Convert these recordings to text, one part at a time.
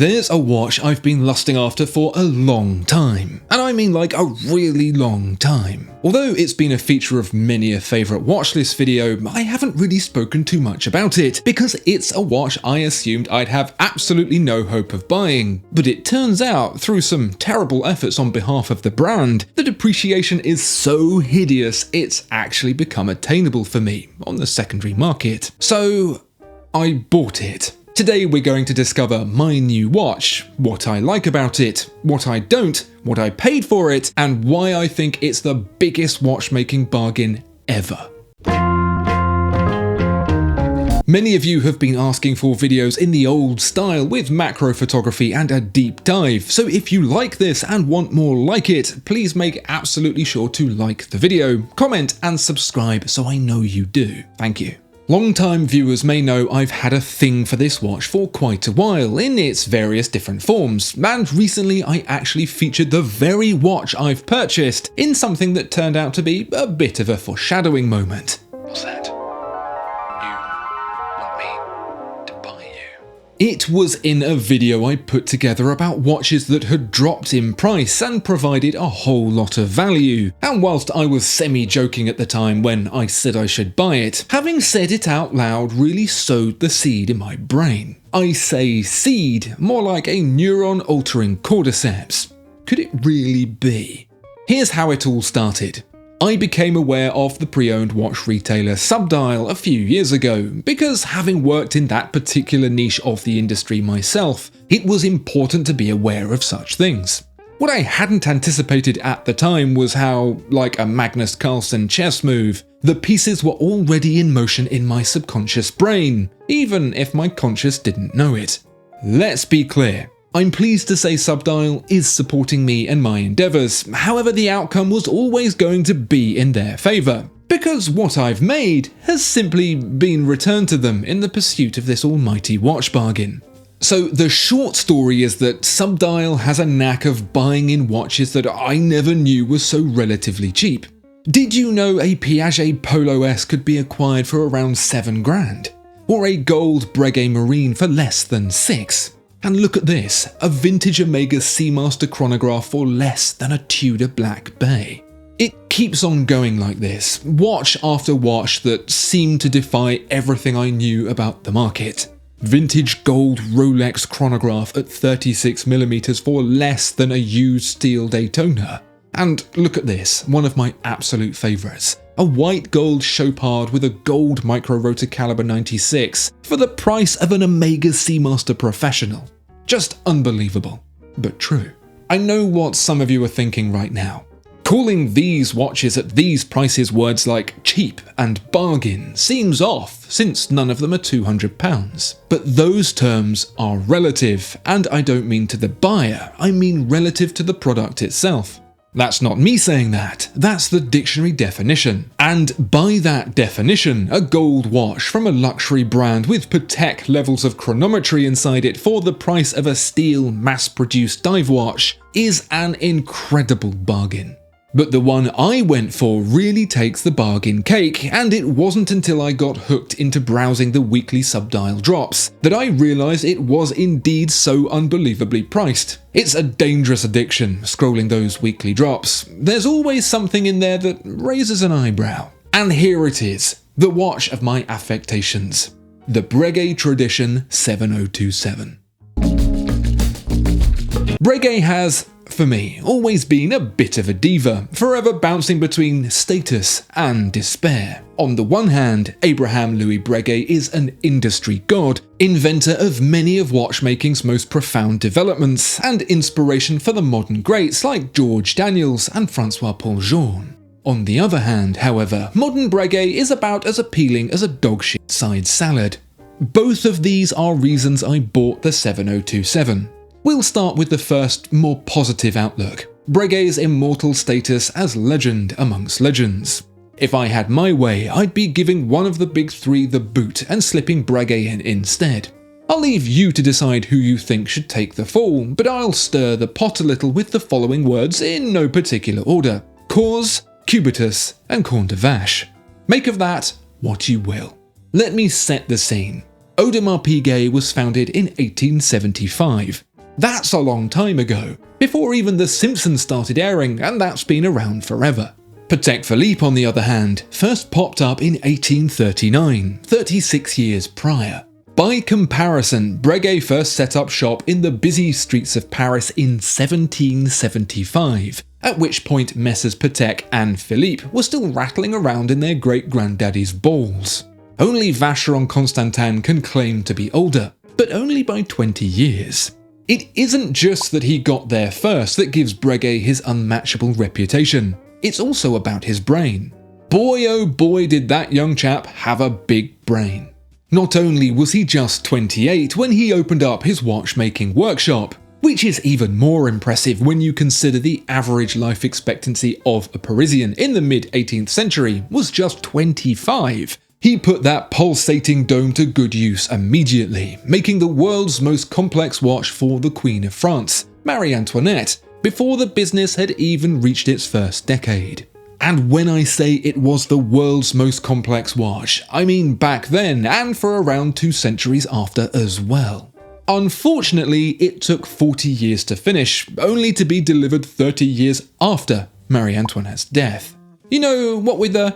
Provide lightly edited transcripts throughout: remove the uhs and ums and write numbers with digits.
There's a watch I've been lusting after for a long time, and I mean like a really long time. Although it's been a feature of many a favourite watch list video, I haven't really spoken too much about it, because it's a watch I assumed I'd have absolutely no hope of buying. But it turns out, through some terrible efforts on behalf of the brand, the depreciation is so hideous it's actually become attainable for me on the secondary market. So I bought it. Today we're going to discover my new watch, what I like about it, what I don't, what I paid for it, and why I think it's the biggest watchmaking bargain ever. Many of you have been asking for videos in the old style with macro photography and a deep dive, so if you like this and want more like it, please make absolutely sure to like the video, comment and subscribe so I know you do. Thank you. Long-time viewers may know I've had a thing for this watch for quite a while in its various different forms, and recently I actually featured the very watch I've purchased in something that turned out to be a bit of a foreshadowing moment. What's that? You want me to buy you? It was in a video I put together about watches that had dropped in price and provided a whole lot of value, and whilst I was semi-joking at the time when I said I should buy it, having said it out loud really sowed the seed in my brain. I say seed, more like a neuron-altering cordyceps. Could it really be? Here's how it all started. I became aware of the pre-owned watch retailer Subdial a few years ago, because having worked in that particular niche of the industry myself, it was important to be aware of such things. What I hadn't anticipated at the time was how, like a Magnus Carlsen chess move, the pieces were already in motion in my subconscious brain, even if my conscious didn't know it. Let's be clear. I'm pleased to say Subdial is supporting me and my endeavours, however the outcome was always going to be in their favour, because what I've made has simply been returned to them in the pursuit of this almighty watch bargain. So the short story is that Subdial has a knack of buying in watches that I never knew were so relatively cheap. Did you know a Piaget Polo S could be acquired for around $7,000? Or a gold Breguet Marine for less than $6,000? And look at this, a vintage Omega Seamaster chronograph for less than a Tudor Black Bay. It keeps on going like this, watch after watch that seem to defy everything I knew about the market. Vintage gold Rolex chronograph at 36mm for less than a used steel Daytona. And look at this, one of my absolute favourites. A white gold Chopard with a gold micro rotor caliber 96 for the price of an Omega Seamaster Professional. Just unbelievable, but true. I know what some of you are thinking right now. Calling these watches at these prices words like cheap and bargain seems off, since none of them are £200. But those terms are relative, and I don't mean to the buyer, I mean relative to the product itself. That's not me saying that, that's the dictionary definition. And by that definition, a gold watch from a luxury brand with Patek levels of chronometry inside it for the price of a steel mass-produced dive watch is an incredible bargain. But the one I went for really takes the bargain cake, and it wasn't until I got hooked into browsing the weekly Subdial drops that I realised it was indeed so unbelievably priced. It's a dangerous addiction, scrolling those weekly drops. There's always something in there that raises an eyebrow. And here it is, the watch of my affectations. The Breguet Tradition 7027. Breguet has, for me, always been a bit of a diva, forever bouncing between status and despair. On the one hand, Abraham Louis Breguet is an industry god, inventor of many of watchmaking's most profound developments, and inspiration for the modern greats like George Daniels and Francois-Paul Journe. On the other hand, however, modern Breguet is about as appealing as a dogshit side salad. Both of these are reasons I bought the 7027. We'll start with the first, more positive outlook. Breguet's immortal status as legend amongst legends. If I had my way, I'd be giving one of the big three the boot and slipping Breguet in instead. I'll leave you to decide who you think should take the fall, but I'll stir the pot a little with the following words in no particular order: Cause, Cubitus, and Corne de Vache. Make of that what you will. Let me set the scene. Audemars Piguet was founded in 1875. That's a long time ago, before even The Simpsons started airing, and that's been around forever. Patek Philippe, on the other hand, first popped up in 1839, 36 years prior. By comparison, Breguet first set up shop in the busy streets of Paris in 1775, at which point Messrs Patek and Philippe were still rattling around in their great-granddaddy's balls. Only Vacheron Constantin can claim to be older, but only by 20 years. It isn't just that he got there first that gives Breguet his unmatchable reputation, it's also about his brain. Boy oh boy did that young chap have a big brain. Not only was he just 28 when he opened up his watchmaking workshop, which is even more impressive when you consider the average life expectancy of a Parisian in the mid-18th century was just 25. He put that pulsating dome to good use immediately, making the world's most complex watch for the Queen of France, Marie Antoinette, before the business had even reached its first decade. And when I say it was the world's most complex watch, I mean back then and for around 2 centuries after as well. Unfortunately, it took 40 years to finish, only to be delivered 30 years after Marie Antoinette's death. You know, what with the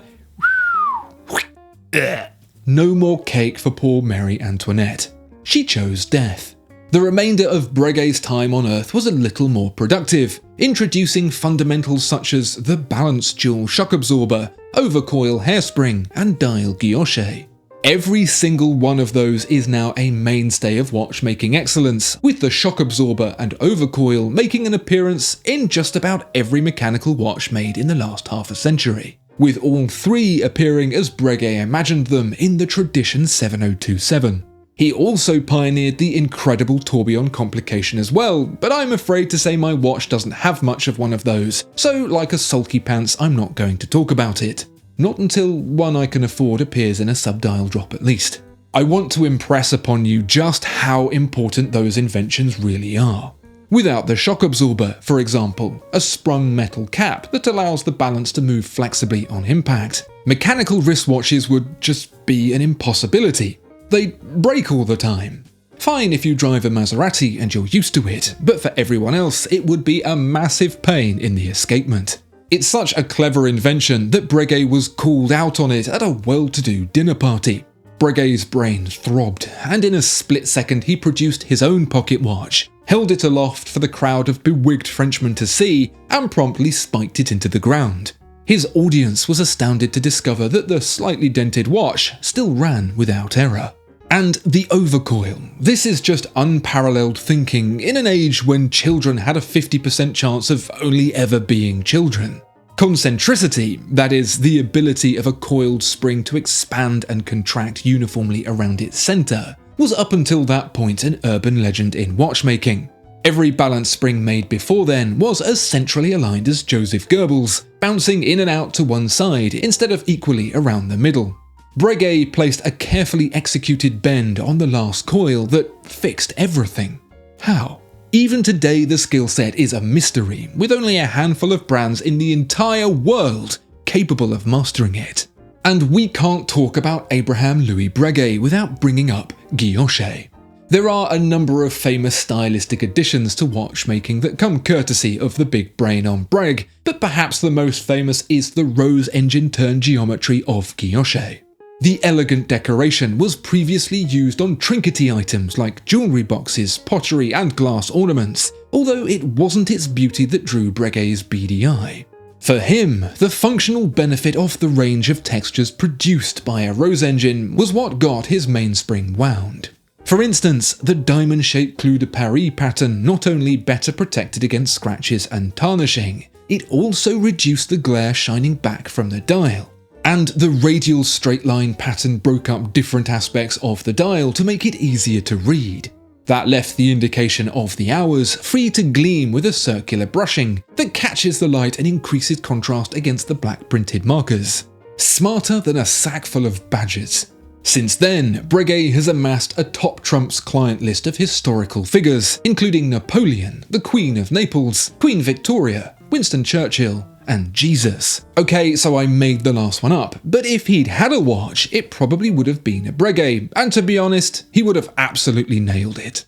no more cake for poor Marie Antoinette. She chose death. The remainder of Breguet's time on Earth was a little more productive, introducing fundamentals such as the balance jewel shock absorber, overcoil hairspring, and dial guilloche. Every single one of those is now a mainstay of watchmaking excellence, with the shock absorber and overcoil making an appearance in just about every mechanical watch made in the last half a century, with all 3 appearing as Breguet imagined them in the Tradition 7027. He also pioneered the incredible tourbillon complication as well, but I'm afraid to say my watch doesn't have much of one of those, so like a sulky pants, I'm not going to talk about it. Not until one I can afford appears in a subdial drop at least. I want to impress upon you just how important those inventions really are. Without the shock absorber, for example, a sprung metal cap that allows the balance to move flexibly on impact, mechanical wristwatches would just be an impossibility. They break all the time. Fine if you drive a Maserati and you're used to it, but for everyone else it would be a massive pain in the escapement. It's such a clever invention that Breguet was called out on it at a well-to-do dinner party. Breguet's brain throbbed, and in a split second he produced his own pocket watch, held it aloft for the crowd of bewigged Frenchmen to see, and promptly spiked it into the ground. His audience was astounded to discover that the slightly dented watch still ran without error. And the overcoil. This is just unparalleled thinking in an age when children had a 50% chance of only ever being children. Concentricity, that is, the ability of a coiled spring to expand and contract uniformly around its center, was up until that point an urban legend in watchmaking. Every balance spring made before then was as centrally aligned as Joseph Goebbels, bouncing in and out to one side instead of equally around the middle. Breguet placed a carefully executed bend on the last coil that fixed everything. How? Even today the skill set is a mystery, with only a handful of brands in the entire world capable of mastering it. And we can't talk about Abraham Louis Breguet without bringing up guilloche. There are a number of famous stylistic additions to watchmaking that come courtesy of the big brain on Breguet, but perhaps the most famous is the rose engine turn geometry of guilloche. The elegant decoration was previously used on trinkety items like jewellery boxes, pottery and glass ornaments, although it wasn't its beauty that drew Breguet's beady eye. For him, the functional benefit of the range of textures produced by a rose engine was what got his mainspring wound. For instance, the diamond-shaped Clou de Paris pattern not only better protected against scratches and tarnishing, it also reduced the glare shining back from the dial. And the radial straight line pattern broke up different aspects of the dial to make it easier to read. That left the indication of the hours free to gleam with a circular brushing that catches the light and increases contrast against the black printed markers. Smarter than a sack full of badgers. Since then, Breguet has amassed a top trumps client list of historical figures, including Napoleon, the Queen of Naples, Queen Victoria, Winston Churchill, and Jesus. Okay, so I made the last one up, but if he'd had a watch, it probably would have been a Breguet, and to be honest, he would have absolutely nailed it.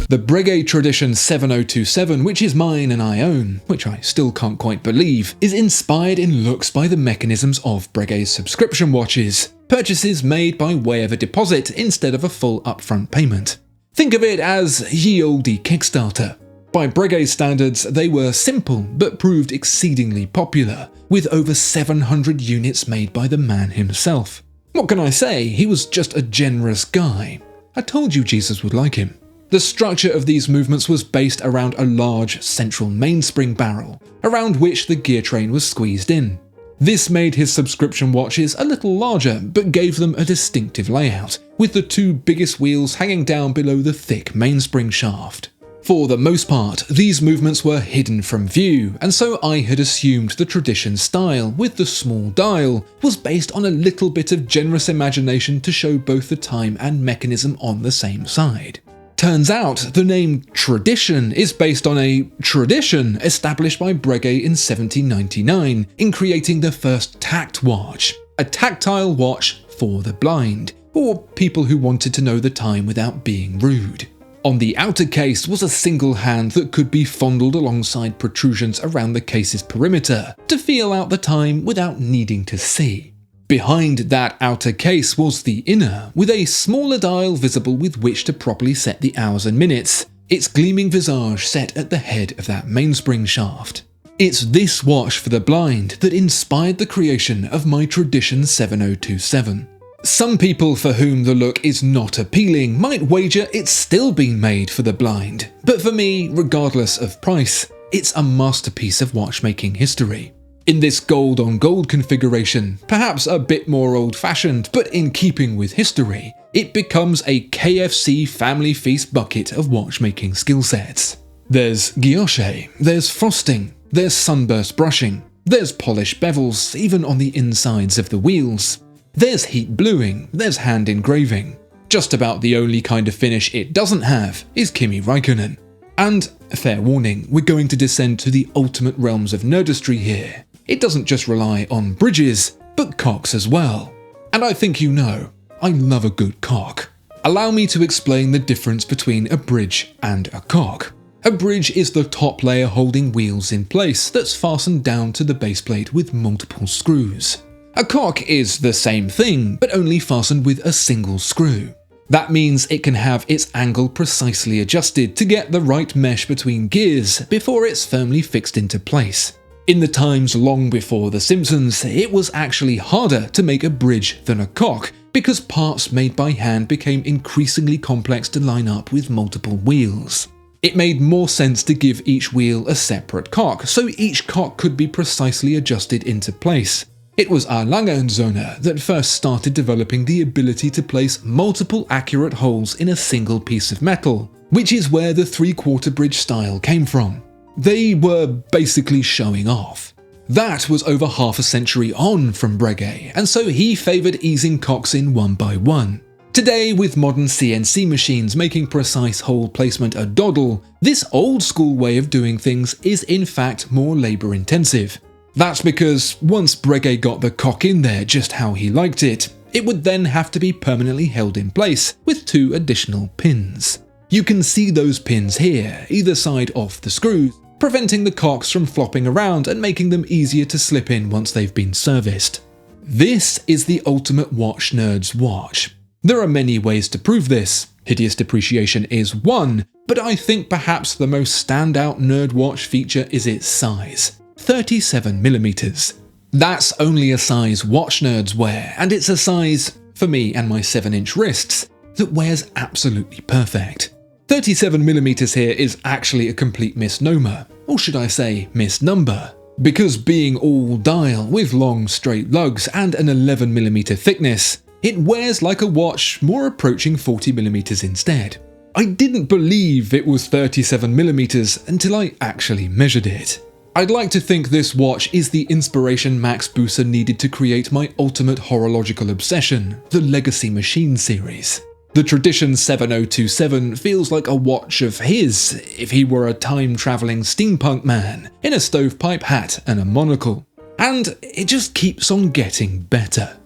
The Breguet Tradition 7027, which is mine and I own, which I still can't quite believe, is inspired in looks by the mechanisms of Breguet's subscription watches, purchases made by way of a deposit instead of a full upfront payment. Think of it as ye olde Kickstarter. By Breguet standards, they were simple but proved exceedingly popular, with over 700 units made by the man himself. What can I say? He was just a generous guy. I told you Jesus would like him. The structure of these movements was based around a large central mainspring barrel, around which the gear train was squeezed in. This made his subscription watches a little larger, but gave them a distinctive layout, with the two biggest wheels hanging down below the thick mainspring shaft. For the most part, these movements were hidden from view, and so I had assumed the Tradition style, with the small dial, was based on a little bit of generous imagination to show both the time and mechanism on the same side. Turns out, the name Tradition is based on a tradition established by Breguet in 1799 in creating the first tact watch, a tactile watch for the blind, or people who wanted to know the time without being rude. On the outer case was a single hand that could be fondled alongside protrusions around the case's perimeter to feel out the time without needing to see. Behind that outer case was the inner, with a smaller dial visible with which to properly set the hours and minutes, its gleaming visage set at the head of that mainspring shaft. It's this watch for the blind that inspired the creation of my Tradition 7027. Some people for whom the look is not appealing might wager it's still been made for the blind, but for me, regardless of price, it's a masterpiece of watchmaking history. In this gold on gold configuration, perhaps a bit more old-fashioned, but in keeping with history, it becomes a KFC family feast bucket of watchmaking skill sets. There's guilloche, there's frosting, there's sunburst brushing, there's polished bevels even on the insides of the wheels. There's heat bluing, there's hand engraving. Just about the only kind of finish it doesn't have is Kimi Räikkönen. And, fair warning, we're going to descend to the ultimate realms of nerdistry here. It doesn't just rely on bridges, but cocks as well. And I think you know, I love a good cock. Allow me to explain the difference between a bridge and a cock. A bridge is the top layer holding wheels in place that's fastened down to the base plate with multiple screws. A cock is the same thing, but only fastened with a single screw. That means it can have its angle precisely adjusted to get the right mesh between gears before it's firmly fixed into place. In the times long before The Simpsons, it was actually harder to make a bridge than a cock, because parts made by hand became increasingly complex to line up with multiple wheels. It made more sense to give each wheel a separate cock, so each cock could be precisely adjusted into place. It was Lange&Söhne that first started developing the ability to place multiple accurate holes in a single piece of metal, which is where the three-quarter bridge style came from. They were basically showing off. That was over half a century on from Breguet, and so he favoured easing cocks in one by one. Today, with modern CNC machines making precise hole placement a doddle, this old-school way of doing things is in fact more labour-intensive. That's because once Breguet got the cock in there just how he liked it, it would then have to be permanently held in place with two additional pins. You can see those pins here, either side of the screws, preventing the cocks from flopping around and making them easier to slip in once they've been serviced. This is the ultimate watch nerd's watch. There are many ways to prove this. Hideous depreciation is one, but I think perhaps the most standout nerd watch feature is its size. 37mm. That's only a size watch nerds wear, and it's a size, for me and my 7-inch wrists, that wears absolutely perfect. 37mm here is actually a complete misnomer, or should I say misnumber, because being all dial with long straight lugs and an 11mm thickness, it wears like a watch more approaching 40mm instead. I didn't believe it was 37mm until I actually measured it. I'd like to think this watch is the inspiration Max Buser needed to create my ultimate horological obsession, the Legacy Machine series. The Tradition 7027 feels like a watch of his if he were a time-travelling steampunk man in a stovepipe hat and a monocle. And it just keeps on getting better.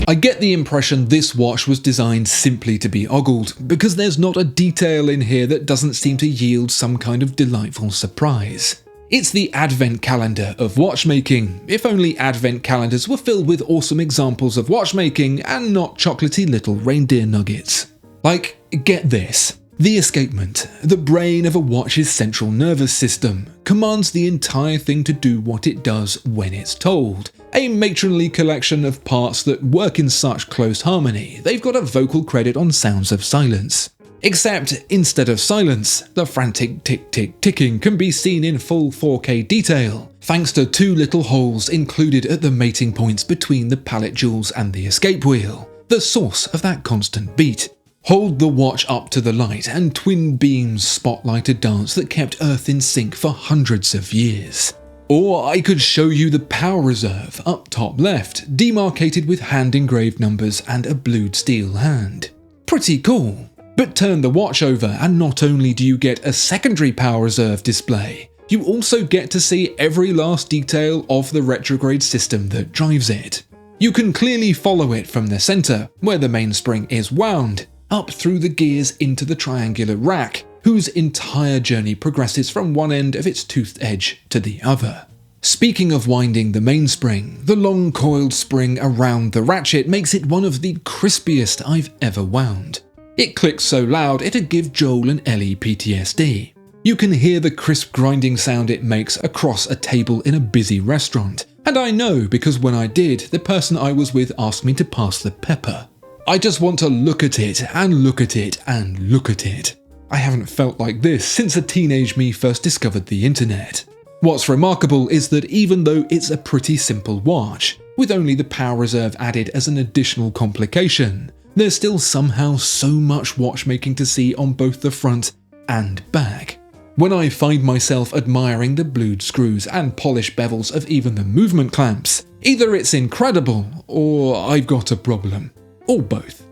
I get the impression this watch was designed simply to be ogled, because there's not a detail in here that doesn't seem to yield some kind of delightful surprise. It's the advent calendar of watchmaking, if only advent calendars were filled with awesome examples of watchmaking and not chocolatey little reindeer nuggets. Like, get this. The escapement, the brain of a watch's central nervous system, commands the entire thing to do what it does when it's told. A matronly collection of parts that work in such close harmony, they've got a vocal credit on sounds of silence. Except, instead of silence, the frantic tick-tick-ticking can be seen in full 4K detail, thanks to two little holes included at the mating points between the pallet jewels and the escape wheel, the source of that constant beat. Hold the watch up to the light and twin beams spotlight a dance that kept Earth in sync for hundreds of years. Or I could show you the power reserve up top left, demarcated with hand-engraved numbers and a blued steel hand. Pretty cool. But turn the watch over and not only do you get a secondary power reserve display, you also get to see every last detail of the retrograde system that drives it. You can clearly follow it from the center, where the mainspring is wound, up through the gears into the triangular rack, whose entire journey progresses from one end of its toothed edge to the other. Speaking of winding the mainspring, the long coiled spring around the ratchet makes it one of the crispiest I've ever wound. It clicks so loud it'd give Joel and Ellie PTSD. You can hear the crisp grinding sound it makes across a table in a busy restaurant, and I know because when I did, the person I was with asked me to pass the pepper. I just want to look at it and look at it and look at it. I haven't felt like this since a teenage me first discovered the internet. What's remarkable is that even though it's a pretty simple watch, with only the power reserve added as an additional complication, there's still somehow so much watchmaking to see on both the front and back. When I find myself admiring the blued screws and polished bevels of even the movement clamps, either it's incredible or I've got a problem, or both.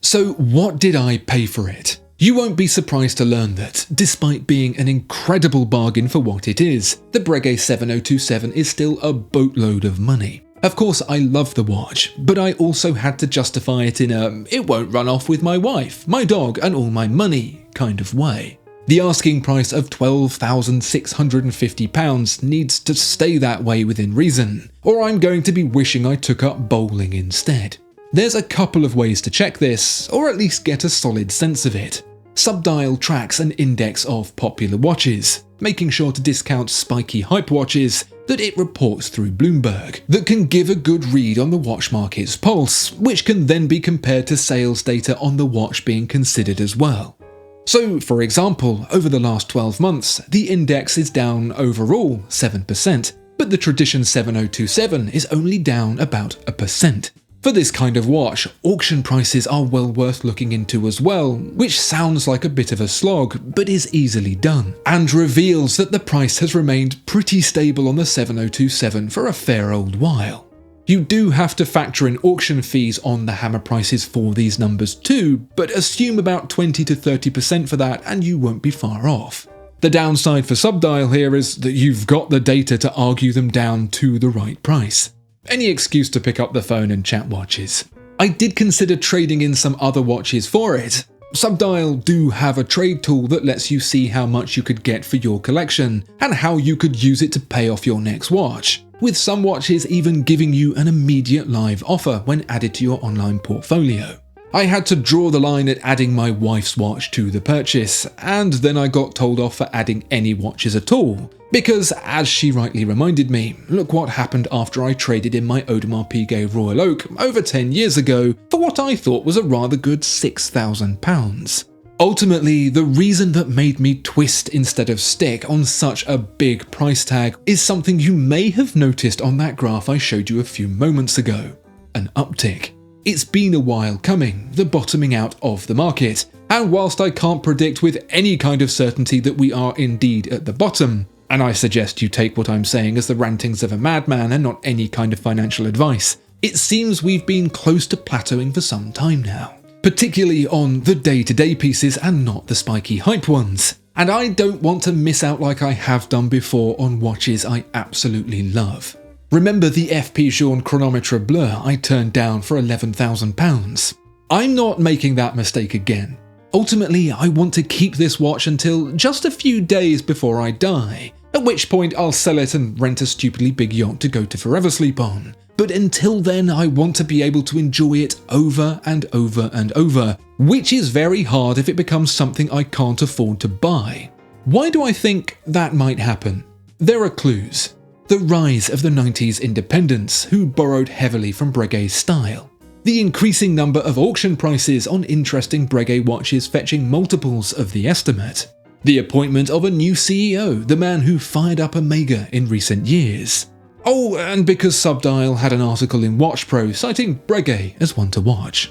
So what did I pay for it? You won't be surprised to learn that, despite being an incredible bargain for what it is, the Breguet 7027 is still a boatload of money. Of course, I love the watch, but I also had to justify it in a "it won't run off with my wife, my dog and all my money" kind of way. The asking price of £12,650 needs to stay that way within reason, or I'm going to be wishing I took up bowling instead. There's a couple of ways to check this, or at least get a solid sense of it. Subdial tracks an index of popular watches, making sure to discount spiky hype watches that it reports through Bloomberg, that can give a good read on the watch market's pulse, which can then be compared to sales data on the watch being considered as well. So, for example, over the last 12 months, the index is down overall 7%, but the Tradition 7027 is only down about 1%. For this kind of watch, auction prices are well worth looking into as well, which sounds like a bit of a slog, but is easily done, and reveals that the price has remained pretty stable on the 7027 for a fair old while. You do have to factor in auction fees on the hammer prices for these numbers too, but assume about 20 to 30% for that and you won't be far off. The downside for Subdial here is that you've got the data to argue them down to the right price. Any excuse to pick up the phone and chat watches. I did consider trading in some other watches for it. Subdial do have a trade tool that lets you see how much you could get for your collection and how you could use it to pay off your next watch, with some watches even giving you an immediate live offer when added to your online portfolio. I had to draw the line at adding my wife's watch to the purchase, and then I got told off for adding any watches at all, because as she rightly reminded me, look what happened after I traded in my Audemars Piguet Royal Oak over 10 years ago for what I thought was a rather good £6,000. Ultimately, the reason that made me twist instead of stick on such a big price tag is something you may have noticed on that graph I showed you a few moments ago: an uptick. It's been a while coming, the bottoming out of the market, and whilst I can't predict with any kind of certainty that we are indeed at the bottom, and I suggest you take what I'm saying as the rantings of a madman and not any kind of financial advice, it seems we've been close to plateauing for some time now, particularly on the day-to-day pieces and not the spiky hype ones. And I don't want to miss out like I have done before on watches I absolutely love. Remember the FP Journe chronometer bleu I turned down for £11,000? I'm not making that mistake again. Ultimately, I want to keep this watch until just a few days before I die, at which point I'll sell it and rent a stupidly big yacht to go to forever sleep on. But until then, I want to be able to enjoy it over and over and over, which is very hard if it becomes something I can't afford to buy. Why do I think that might happen? There are clues. The rise of the 90s independents, who borrowed heavily from Breguet's style. The increasing number of auction prices on interesting Breguet watches fetching multiples of the estimate. The appointment of a new CEO, the man who fired up Omega in recent years. Oh, and because Subdial had an article in Watch Pro citing Breguet as one to watch.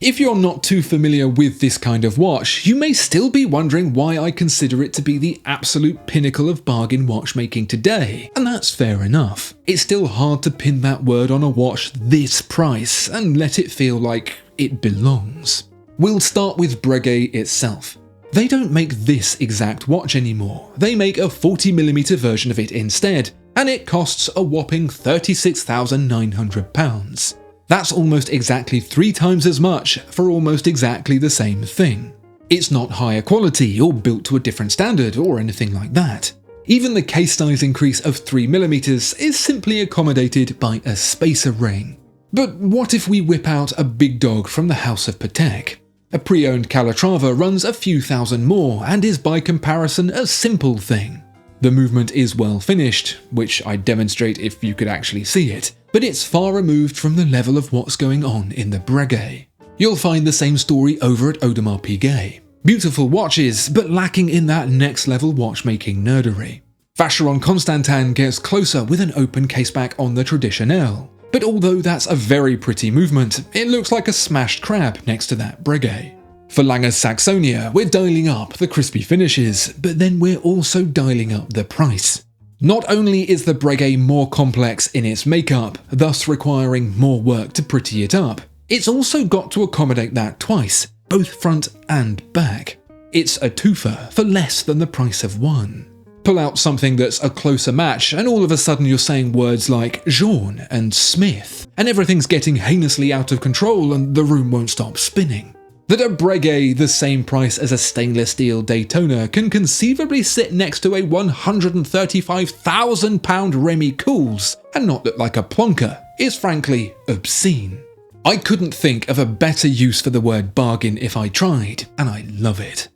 If you're not too familiar with this kind of watch, you may still be wondering why I consider it to be the absolute pinnacle of bargain watchmaking today, and that's fair enough. It's still hard to pin that word on a watch this price and let it feel like it belongs. We'll start with Breguet itself. They don't make this exact watch anymore, they make a 40mm version of it instead, and it costs a whopping £36,900. That's almost exactly 3 times as much for almost exactly the same thing. It's not higher quality or built to a different standard or anything like that. Even the case size increase of 3mm is simply accommodated by a spacer ring. But what if we whip out a big dog from the House of Patek? A pre-owned Calatrava runs a few thousand more and is by comparison a simple thing. The movement is well finished, which I'd demonstrate if you could actually see it, but it's far removed from the level of what's going on in the Breguet. You'll find the same story over at Audemars Piguet. Beautiful watches, but lacking in that next level watchmaking nerdery. Vacheron Constantin gets closer with an open caseback on the Traditionnelle, but although that's a very pretty movement, it looks like a smashed crab next to that Breguet. For Lange's Saxonia, we're dialing up the crispy finishes, but then we're also dialing up the price. Not only is the Breguet more complex in its makeup, thus requiring more work to pretty it up, it's also got to accommodate that twice, both front and back. It's a twofer for less than the price of one. Pull out something that's a closer match and all of a sudden you're saying words like Journe and Smith, and everything's getting heinously out of control and the room won't stop spinning. That a Breguet the same price as a stainless steel Daytona can conceivably sit next to a £135,000 Remy Cools and not look like a plonker is frankly obscene. I couldn't think of a better use for the word bargain if I tried, and I love it.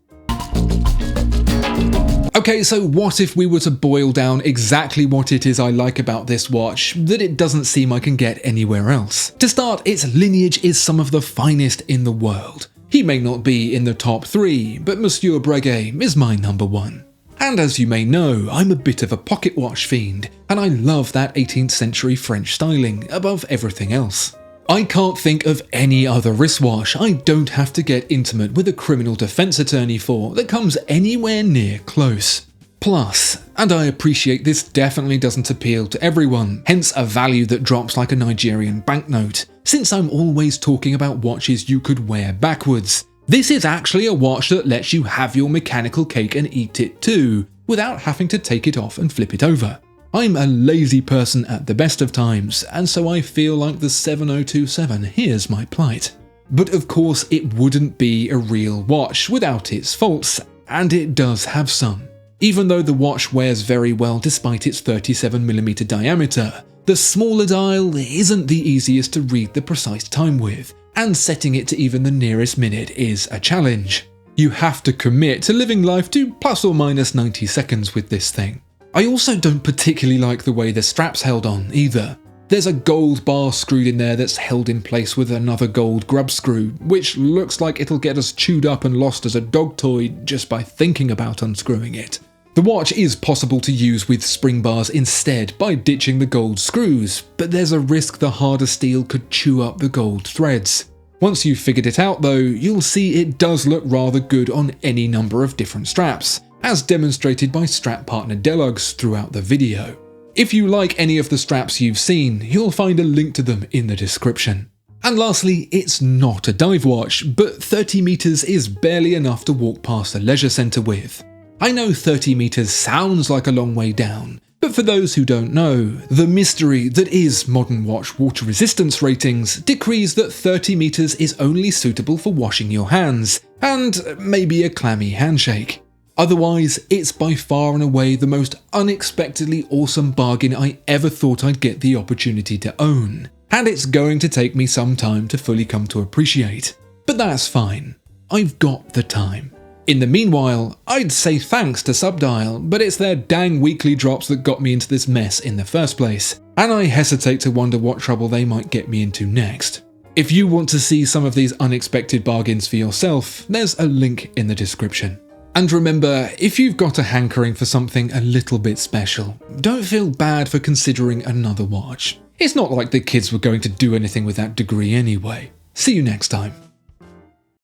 Okay, so what if we were to boil down exactly what it is I like about this watch that it doesn't seem I can get anywhere else? To start, its lineage is some of the finest in the world. He may not be in the top 3, but Monsieur Breguet is my number 1. And as you may know, I'm a bit of a pocket watch fiend, and I love that 18th century French styling above everything else. I can't think of any other wristwatch I don't have to get intimate with a criminal defense attorney for that comes anywhere near close. Plus, and I appreciate this definitely doesn't appeal to everyone, hence a value that drops like a Nigerian banknote, since I'm always talking about watches you could wear backwards. This is actually a watch that lets you have your mechanical cake and eat it too, without having to take it off and flip it over. I'm a lazy person at the best of times, and so I feel like the 7027 hears my plight. But of course it wouldn't be a real watch without its faults, and it does have some. Even though the watch wears very well despite its 37mm diameter, the smaller dial isn't the easiest to read the precise time with, and setting it to even the nearest minute is a challenge. You have to commit to living life to plus or minus 90 seconds with this thing. I also don't particularly like the way the strap's held on either. There's a gold bar screwed in there that's held in place with another gold grub screw, which looks like it'll get us chewed up and lost as a dog toy just by thinking about unscrewing it. The watch is possible to use with spring bars instead by ditching the gold screws, but there's a risk the harder steel could chew up the gold threads. Once you've figured it out though, you'll see it does look rather good on any number of different straps, as demonstrated by strap partner Deluxe throughout the video. If you like any of the straps you've seen, you'll find a link to them in the description. And lastly, it's not a dive watch, but 30 meters is barely enough to walk past a leisure centre with. I know 30 meters sounds like a long way down, but But for those who don't know, the mystery that is modern watch water resistance ratings decrees that 30 meters is only suitable for washing your hands, and maybe a clammy handshake. Otherwise, it's by far and away the most unexpectedly awesome bargain I ever thought I'd get the opportunity to own, and it's going to take me some time to fully come to appreciate. But that's fine. I've got the time. In the meanwhile, I'd say thanks to Subdial, but it's their dang weekly drops that got me into this mess in the first place, and I hesitate to wonder what trouble they might get me into next. If you want to see some of these unexpected bargains for yourself, there's a link in the description. And remember, if you've got a hankering for something a little bit special, don't feel bad for considering another watch. It's not like the kids were going to do anything with that degree anyway. See you next time.